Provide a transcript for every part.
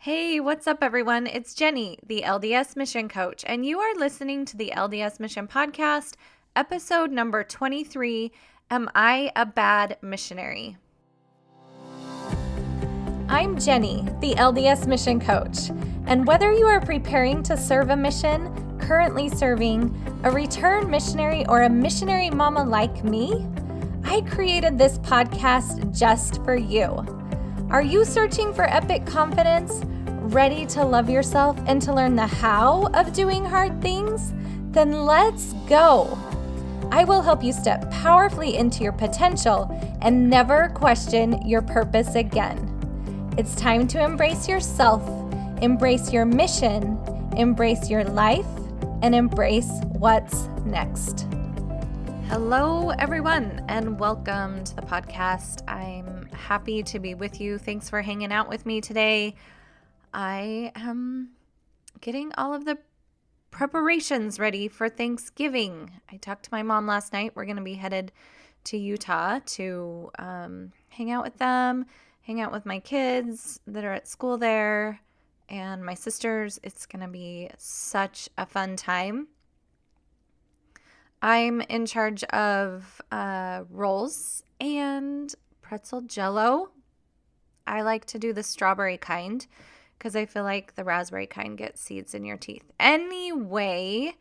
Hey, what's up, everyone? It's Jenny, the LDS Mission Coach, and you are listening to the LDS Mission Podcast, episode number 23, Am I a Bad Missionary? I'm Jenny, the LDS Mission Coach, and whether you are preparing to serve a mission, currently serving, a return missionary, or a missionary mama like me, I created this podcast just for you. Are you searching for epic confidence? Ready to love yourself and to learn the how of doing hard things? Then let's go. I will help you step powerfully into your potential and never question your purpose again. It's time to embrace yourself, embrace your mission, embrace your life, and embrace what's next. Hello, everyone, and welcome to the podcast. I'm happy to be with you. Thanks for hanging out with me today. I am getting all of the preparations ready for Thanksgiving. I talked to my mom last night. We're going to be headed to Utah to hang out with them, hang out with my kids that are at school there, and my sisters. It's going to be such a fun time. I'm in charge of rolls and pretzel jello. I like to do the strawberry kind because I feel like the raspberry kind gets seeds in your teeth. Anyway,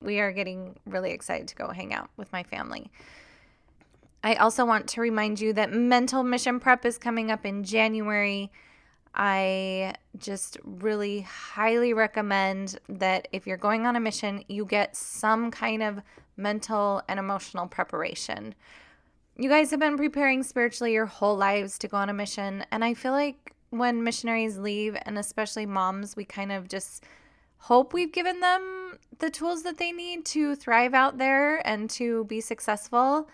we are getting really excited to go hang out with my family. I also want to remind you that Mental Mission Prep is coming up in January. I just really highly recommend that if you're going on a mission, you get some kind of mental and emotional preparation. You guys have been preparing spiritually your whole lives to go on a mission, and I feel like when missionaries leave, and especially moms, we kind of just hope we've given them the tools that they need to thrive out there and to be successful.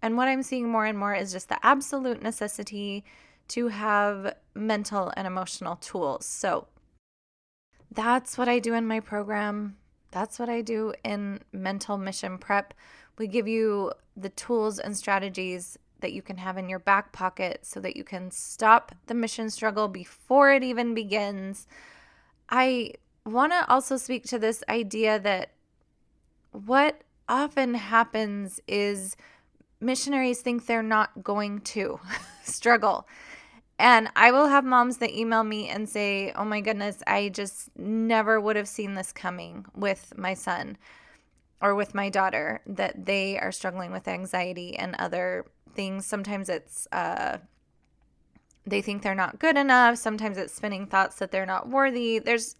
And what I'm seeing more and more is just the absolute necessity to have mental and emotional tools. So that's what I do in my program. That's what I do in Mental Mission Prep. We give you the tools and strategies that you can have in your back pocket so that you can stop the mission struggle before it even begins. I want to also speak to this idea that what often happens is missionaries think they're not going to struggle. And I will have moms that email me and say, oh my goodness, I just never would have seen this coming with my son or with my daughter, that they are struggling with anxiety and other things. Sometimes it's they think they're not good enough. Sometimes it's spinning thoughts that they're not worthy. There's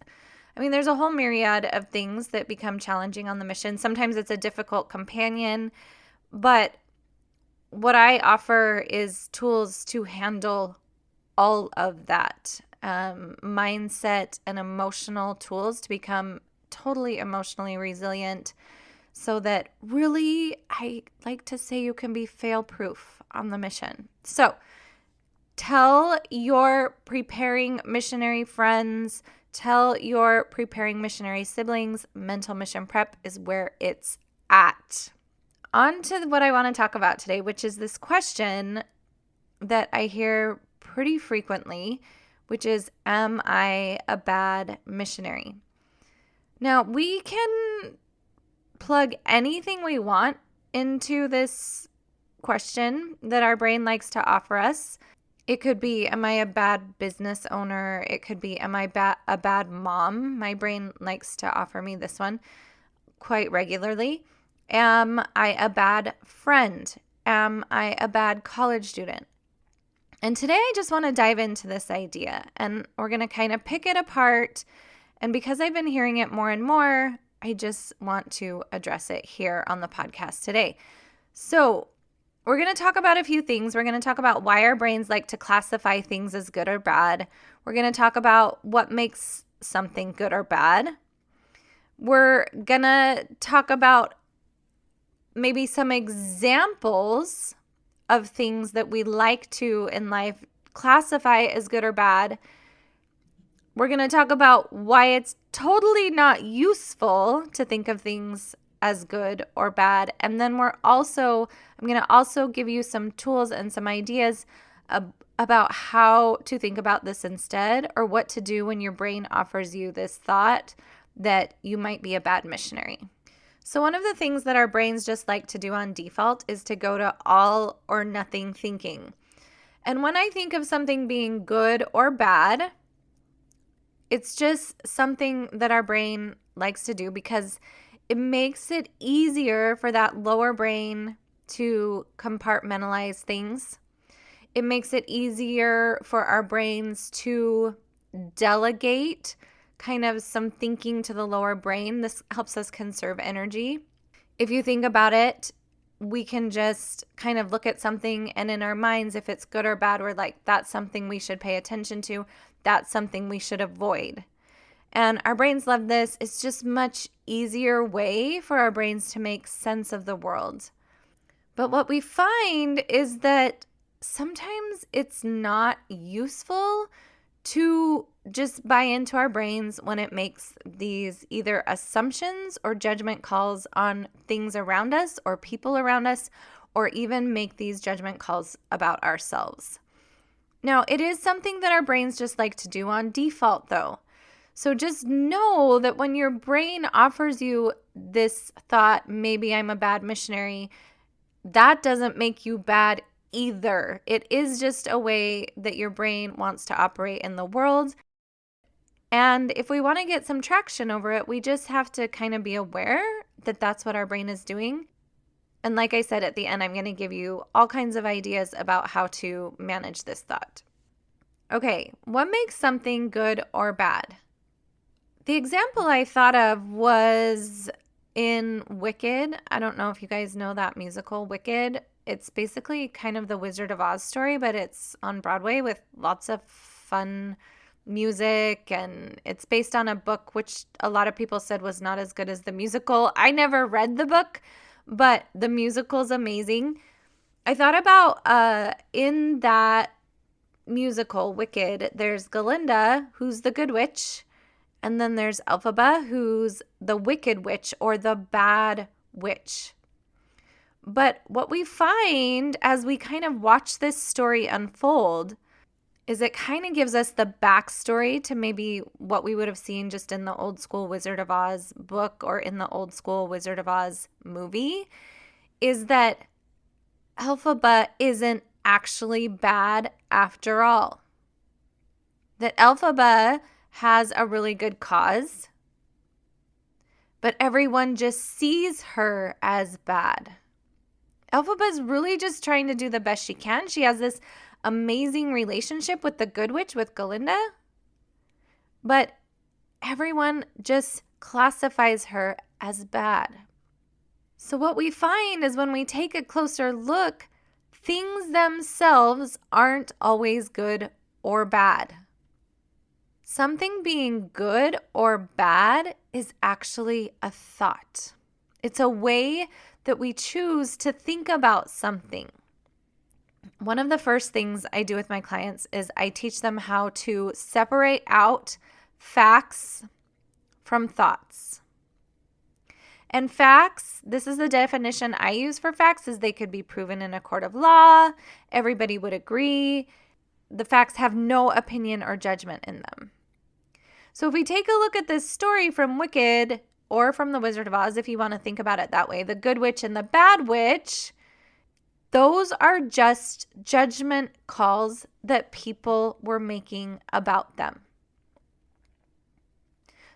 a whole myriad of things that become challenging on the mission. Sometimes it's a difficult companion, but what I offer is tools to handle all of that, mindset and emotional tools to become totally emotionally resilient so that really, I like to say, you can be fail-proof on the mission. So tell your preparing missionary friends, tell your preparing missionary siblings, Mental Mission Prep is where it's at. On to what I want to talk about today, which is this question that I hear pretty frequently, which is, am I a bad missionary? Now, we can plug anything we want into this question that our brain likes to offer us. It could be, am I a bad business owner? It could be, am I a bad mom? My brain likes to offer me this one quite regularly. Am I a bad friend? Am I a bad college student? And today I just want to dive into this idea, and we're going to kind of pick it apart. And because I've been hearing it more and more, I just want to address it here on the podcast today. So we're going to talk about a few things. We're going to talk about why our brains like to classify things as good or bad. We're going to talk about what makes something good or bad. We're going to talk about maybe some examples of things that we like to in life classify as good or bad. We're going to talk about why it's totally not useful to think of things as good or bad. And then I'm going to also give you some tools and some ideas about how to think about this instead, or what to do when your brain offers you this thought that you might be a bad missionary. So one of the things that our brains just like to do on default is to go to all or nothing thinking. And when I think of something being good or bad, it's just something that our brain likes to do because it makes it easier for that lower brain to compartmentalize things. It makes it easier for our brains to delegate kind of some thinking to the lower brain. This helps us conserve energy. If you think about it, we can just kind of look at something, and in our minds, if it's good or bad, we're like, that's something we should pay attention to. That's something we should avoid. And our brains love this. It's just much easier way for our brains to make sense of the world. But what we find is that sometimes it's not useful to just buy into our brains when it makes these either assumptions or judgment calls on things around us or people around us, or even make these judgment calls about ourselves. Now, it is something that our brains just like to do on default, though. So just know that when your brain offers you this thought, maybe I'm a bad missionary, that doesn't make you bad either. It is just a way that your brain wants to operate in the world. And if we want to get some traction over it, we just have to kind of be aware that that's what our brain is doing. And like I said at the end, I'm going to give you all kinds of ideas about how to manage this thought. Okay, what makes something good or bad? The example I thought of was in Wicked. I don't know if you guys know that musical, Wicked. It's basically kind of the Wizard of Oz story, but it's on Broadway with lots of fun music, and it's based on a book which a lot of people said was not as good as the musical. I never read the book, but the musical's amazing. I thought about in that musical, Wicked, there's Glinda, who's the good witch, and then there's Elphaba, who's the wicked witch or the bad witch. But what we find as we kind of watch this story unfold is it kind of gives us the backstory to maybe what we would have seen just in the old school Wizard of Oz book or in the old school Wizard of Oz movie, is that Elphaba isn't actually bad after all. That Elphaba has a really good cause, but everyone just sees her as bad. Elphaba's really just trying to do the best she can. She has this amazing relationship with the good witch, with Glinda, but everyone just classifies her as bad. So what we find is when we take a closer look, things themselves aren't always good or bad. Something being good or bad is actually a thought. It's a way that we choose to think about something. One of the first things I do with my clients is I teach them how to separate out facts from thoughts. And facts, this is the definition I use for facts, is they could be proven in a court of law. Everybody would agree. The facts have no opinion or judgment in them. So if we take a look at this story from Wicked or from the Wizard of Oz, if you want to think about it that way, the good witch and the bad witch, those are just judgment calls that people were making about them.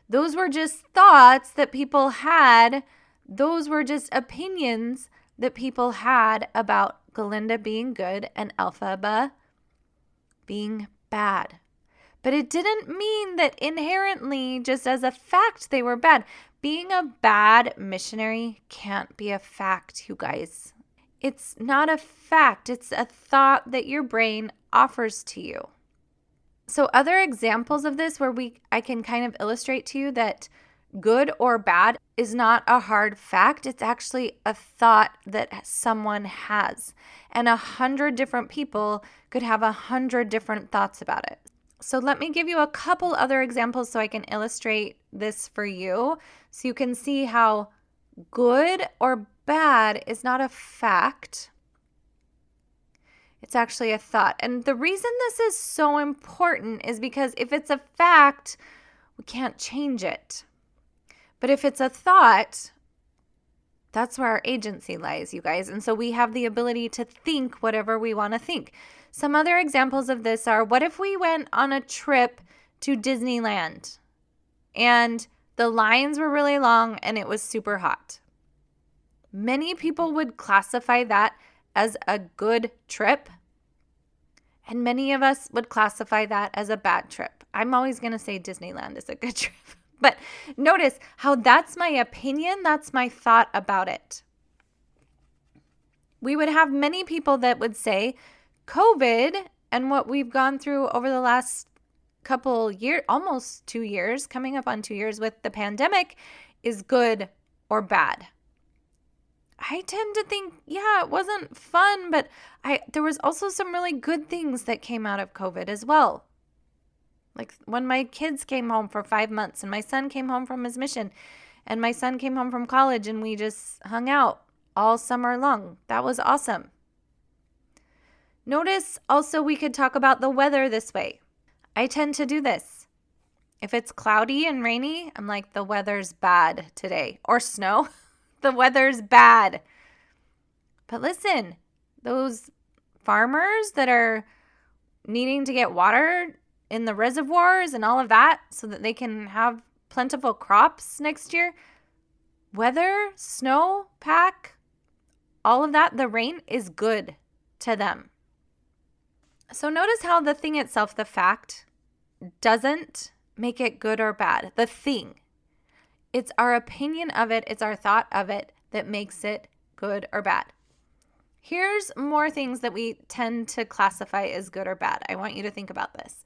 Those were just thoughts that people had. Those were just opinions that people had about Glinda being good and Elphaba being bad. But it didn't mean that inherently, just as a fact, they were bad. Being a bad missionary can't be a fact, you guys. It's not a fact. It's a thought that your brain offers to you. So other examples of this where I can kind of illustrate to you that good or bad is not a hard fact. It's actually a thought that someone has. And 100 different people could have 100 different thoughts about it. So let me give you a couple other examples so I can illustrate this for you so you can see how good or bad is not a fact. It's actually a thought. And the reason this is so important is because if it's a fact, we can't change it. But if it's a thought, that's where our agency lies, you guys. And so we have the ability to think whatever we want to think. Some other examples of this are, what if we went on a trip to Disneyland and the lines were really long and it was super hot? Many people would classify that as a good trip, and many of us would classify that as a bad trip. I'm always going to say Disneyland is a good trip. But notice how that's my opinion, that's my thought about it. We would have many people that would say COVID and what we've gone through over the last couple years, almost 2 years, coming up on 2 years with the pandemic, is good or bad. I tend to think, yeah, it wasn't fun, but there was also some really good things that came out of COVID as well. Like when my kids came home for 5 months and my son came home from his mission and my son came home from college and we just hung out all summer long. That was awesome. Notice also we could talk about the weather this way. I tend to do this. If it's cloudy and rainy, I'm like, the weather's bad today. Or snow, the weather's bad. But listen, those farmers that are needing to get water in the reservoirs and all of that so that they can have plentiful crops next year, weather, snow, pack, all of that, the rain is good to them. So notice how the thing itself, the fact, doesn't make it good or bad. The thing, it's our opinion of it, it's our thought of it that makes it good or bad. Here's more things that we tend to classify as good or bad. I want you to think about this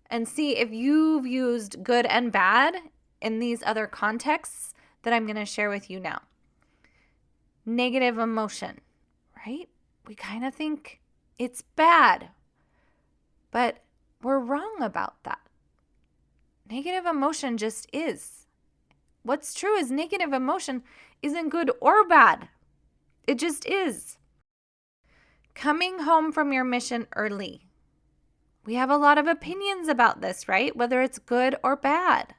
and see if you've used good and bad in these other contexts that I'm going to share with you now. Negative emotion, right? We kind of think it's bad, but we're wrong about that. Negative emotion just is. What's true is negative emotion isn't good or bad. It just is. Coming home from your mission early. We have a lot of opinions about this, right? Whether it's good or bad.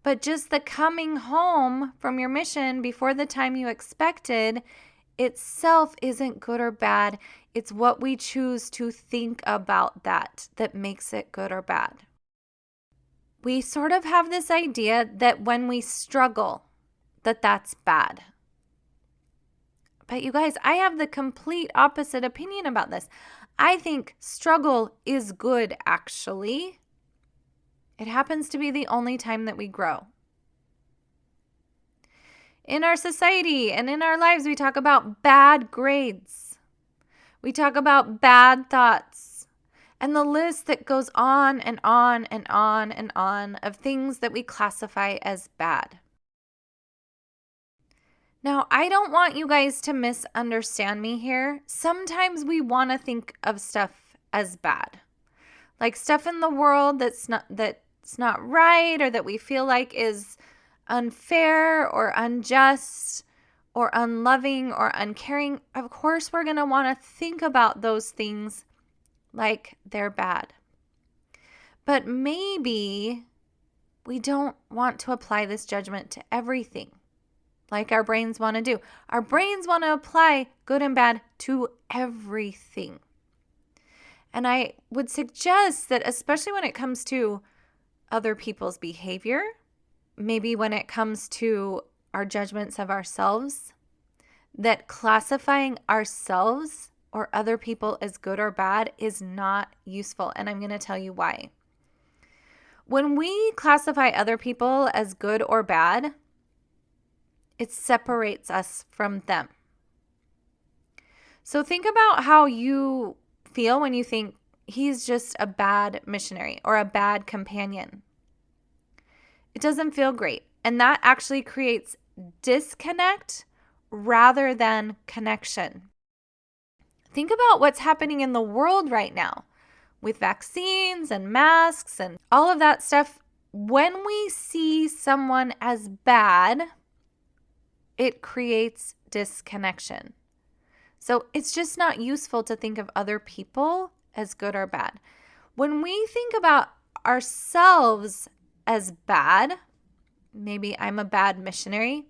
But just the coming home from your mission before the time you expected itself isn't good or bad. It's what we choose to think about that makes it good or bad. We sort of have this idea that when we struggle, that's bad. But you guys, I have the complete opposite opinion about this. I think struggle is good, actually. It happens to be the only time that we grow. In our society and in our lives, we talk about bad grades. We talk about bad thoughts. And the list that goes on and on and on and on of things that we classify as bad. Now, I don't want you guys to misunderstand me here. Sometimes we want to think of stuff as bad. Like stuff in the world that's not right, or that we feel like is unfair or unjust or unloving or uncaring. Of course, we're going to want to think about those things like they're bad. But maybe we don't want to apply this judgment to everything like our brains want to do. Our brains want to apply good and bad to everything. And I would suggest that, especially when it comes to other people's behavior, maybe when it comes to our judgments of ourselves, that classifying ourselves or other people as good or bad is not useful. And I'm going to tell you why. When we classify other people as good or bad, it separates us from them. So think about how you feel when you think he's just a bad missionary or a bad companion. It doesn't feel great. And that actually creates disconnect rather than connection. Think about what's happening in the world right now with vaccines and masks and all of that stuff. When we see someone as bad, it creates disconnection. So it's just not useful to think of other people as good or bad. When we think about ourselves as bad, maybe I'm a bad missionary,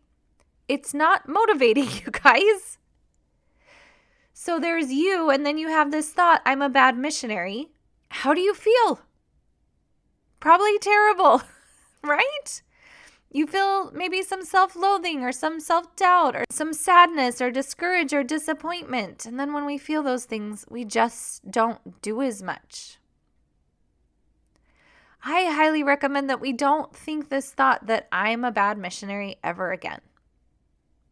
it's not motivating, you guys. So there's you, and then you have this thought, I'm a bad missionary. How do you feel? Probably terrible, right? You feel maybe some self-loathing or some self-doubt or some sadness or discourage or disappointment. And then when we feel those things, we just don't do as much. I highly recommend that we don't think this thought that I'm a bad missionary ever again.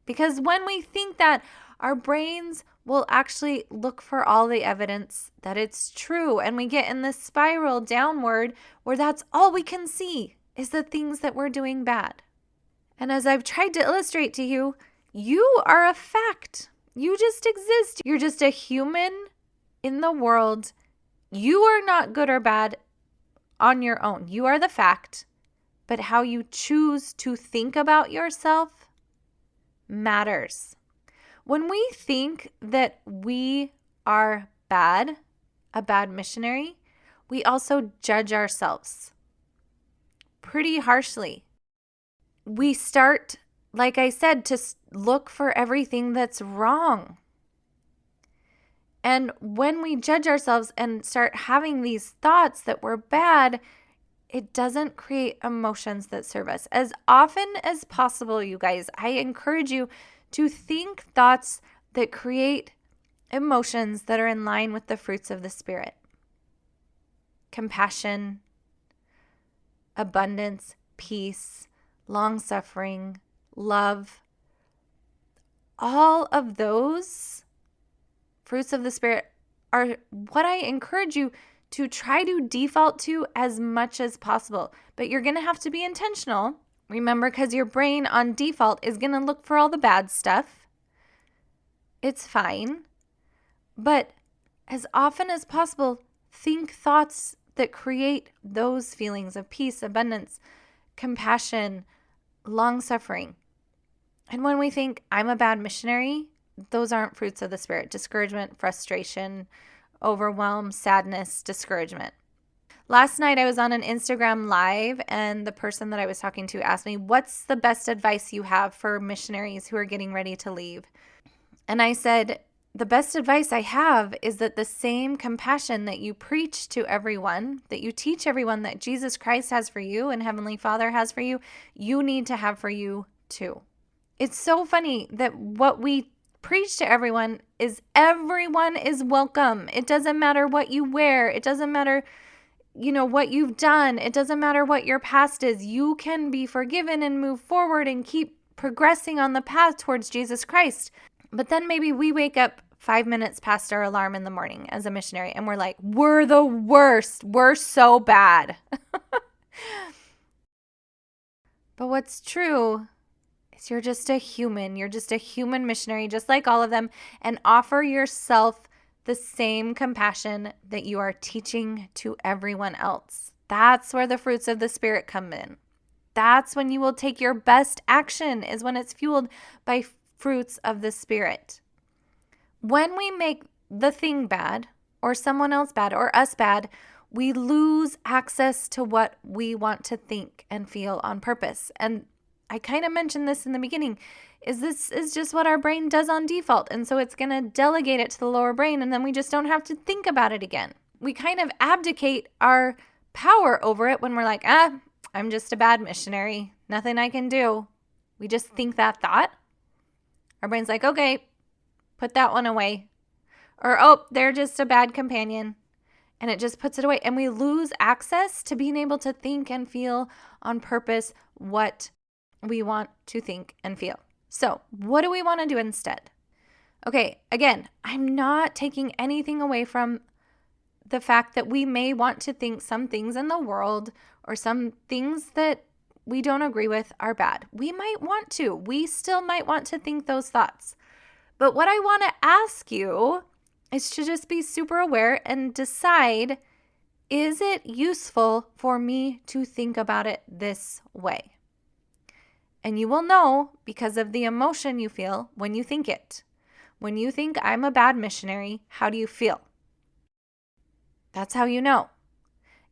Because when we think that, our brains will actually look for all the evidence that it's true. And we get in this spiral downward where that's all we can see is the things that we're doing bad. And as I've tried to illustrate to you, you are a fact. You just exist. You're just a human in the world. You are not good or bad on your own. You are the fact. But how you choose to think about yourself matters. When we think that we are bad, a bad missionary, we also judge ourselves pretty harshly. We start, like I said, to look for everything that's wrong. And when we judge ourselves and start having these thoughts that we're bad, it doesn't create emotions that serve us. As often as possible, you guys, I encourage you to think thoughts that create emotions that are in line with the fruits of the Spirit. Compassion, abundance, peace, long-suffering, love. All of those fruits of the Spirit are what I encourage you to try to default to as much as possible. But you're going to have to be intentional. Remember, because your brain on default is going to look for all the bad stuff. It's fine. But as often as possible, think thoughts that create those feelings of peace, abundance, compassion, long-suffering. And when we think, I'm a bad missionary, those aren't fruits of the Spirit. Discouragement, frustration, overwhelm, sadness, discouragement. Last night I was on an Instagram live and the person that I was talking to asked me, what's the best advice you have for missionaries who are getting ready to leave? And I said, the best advice I have is that the same compassion that you preach to everyone, that you teach everyone that Jesus Christ has for you and Heavenly Father has for you, you need to have for you too. It's so funny that what we preach to everyone is welcome. It doesn't matter what you wear. It doesn't matter what you've done. It doesn't matter what your past is. You can be forgiven and move forward and keep progressing on the path towards Jesus Christ. But then maybe we wake up 5 minutes past our alarm in the morning as a missionary and we're like, we're the worst. We're so bad. But what's true is you're just a human. You're just a human missionary, just like all of them, and offer yourself the same compassion that you are teaching to everyone else. That's where the fruits of the Spirit come in. That's when you will take your best action, is when it's fueled by fruits of the Spirit. When we make the thing bad, or someone else bad, or us bad, we lose access to what we want to think and feel on purpose. And I kind of mentioned this in the beginning, this is just what our brain does on default. And so it's going to delegate it to the lower brain, and then we just don't have to think about it again. We kind of abdicate our power over it when we're like, I'm just a bad missionary. Nothing I can do. We just think that thought. Our brain's like, okay, put that one away. Or, oh, they're just a bad companion. And it just puts it away. And we lose access to being able to think and feel on purpose what we want to think and feel. So what do we want to do instead? Okay, again, I'm not taking anything away from the fact that we may want to think some things in the world or some things that we don't agree with are bad. We might want to. We still might want to think those thoughts. But what I want to ask you is to just be super aware and decide, is it useful for me to think about it this way? And you will know because of the emotion you feel when you think it. When you think I'm a bad missionary, how do you feel? That's how you know.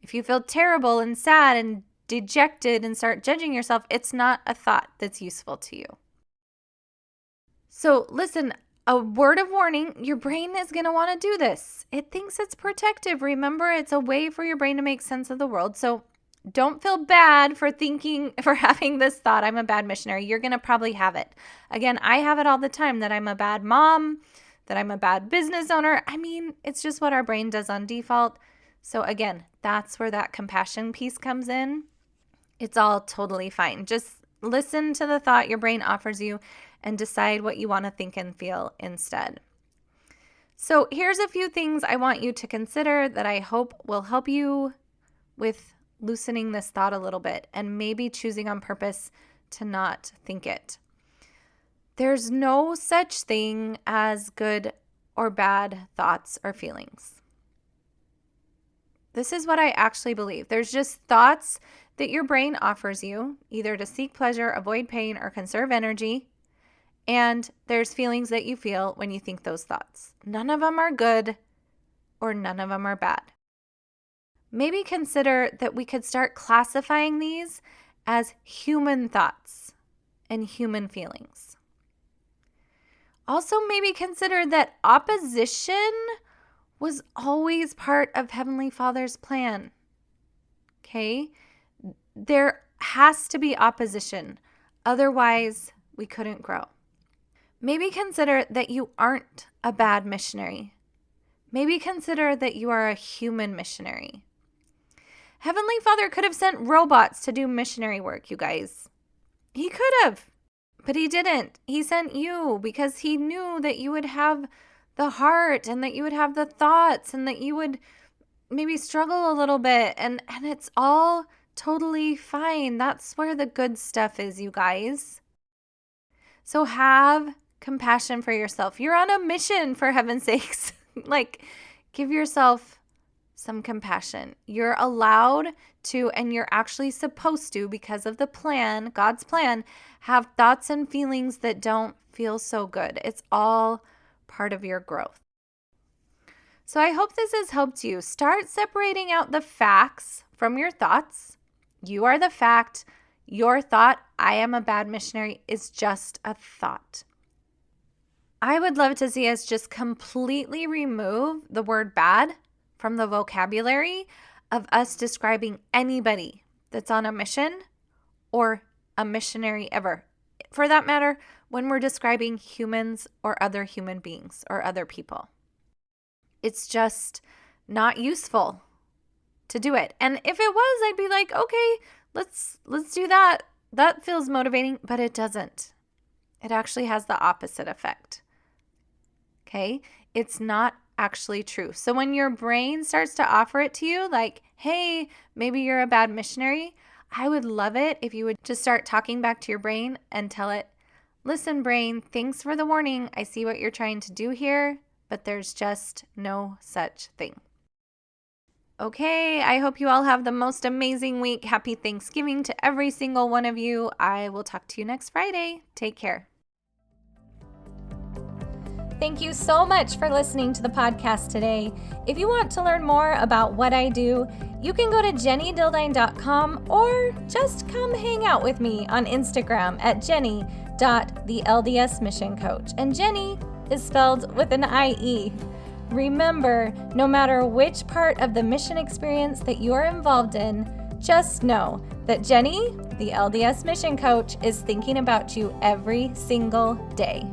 If you feel terrible and sad and dejected and start judging yourself, it's not a thought that's useful to you. So listen, a word of warning, your brain is going to want to do this. It thinks it's protective. Remember, it's a way for your brain to make sense of the world. So don't feel bad for having this thought, I'm a bad missionary. You're going to probably have it. Again, I have it all the time, that I'm a bad mom, that I'm a bad business owner. I mean, it's just what our brain does on default. So again, that's where that compassion piece comes in. It's all totally fine. Just listen to the thought your brain offers you and decide what you want to think and feel instead. So here's a few things I want you to consider that I hope will help you with loosening this thought a little bit and maybe choosing on purpose to not think it. There's no such thing as good or bad thoughts or feelings. This is what I actually believe. There's just thoughts that your brain offers you, either to seek pleasure, avoid pain, or conserve energy. And there's feelings that you feel when you think those thoughts. None of them are good or none of them are bad. Maybe consider that we could start classifying these as human thoughts and human feelings. Also, maybe consider that opposition was always part of Heavenly Father's plan. Okay? There has to be opposition. Otherwise, we couldn't grow. Maybe consider that you aren't a bad missionary. Maybe consider that you are a human missionary. Heavenly Father could have sent robots to do missionary work, you guys. He could have, but he didn't. He sent you because he knew that you would have the heart and that you would have the thoughts and that you would maybe struggle a little bit. And it's all totally fine. That's where the good stuff is, you guys. So have compassion for yourself. You're on a mission, for heaven's sakes. Give yourself some compassion. You're allowed to, and you're actually supposed to, because of the plan, God's plan, have thoughts and feelings that don't feel so good. It's all part of your growth. So I hope this has helped you. Start separating out the facts from your thoughts. You are the fact. Your thought, I am a bad missionary, is just a thought. I would love to see us just completely remove the word bad from the vocabulary of us describing anybody that's on a mission or a missionary ever. For that matter, when we're describing humans or other human beings or other people. It's just not useful to do it. And if it was, I'd be like, okay, let's do that. That feels motivating, but it doesn't. It actually has the opposite effect. Okay? It's not actually true. So when your brain starts to offer it to you, like, hey, maybe you're a bad missionary, I would love it if you would just start talking back to your brain and tell it, listen, brain, thanks for the warning. I see what you're trying to do here, but there's just no such thing. Okay, I hope you all have the most amazing week. Happy Thanksgiving to every single one of you. I will talk to you next Friday. Take care. Thank you so much for listening to the podcast today. If you want to learn more about what I do, you can go to jennydildine.com or just come hang out with me on Instagram at jenny.theldsmissioncoach. And Jenny is spelled with an I-E. Remember, no matter which part of the mission experience that you are involved in, just know that Jenny, the LDS Mission Coach, is thinking about you every single day.